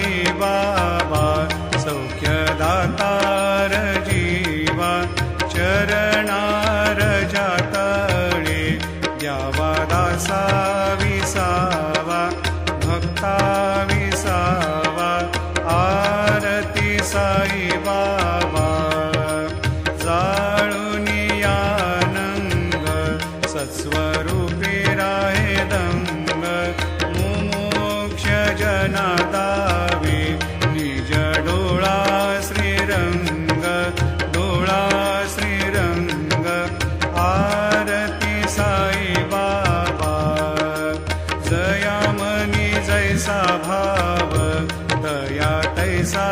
साई बाबा सौख्यदातार जीवा चरणार जातळे द्यावा दासा विसावा भक्ता विसावा आरती साई बाबा जाळूनी आनंद सत्स्वरूपी राहे दंग मुमोक्ष जना दावे निज डोळा श्रीरंग डोळा श्रीरंग आरती साई बाबा जया मनी जैसा भाव दया तैसा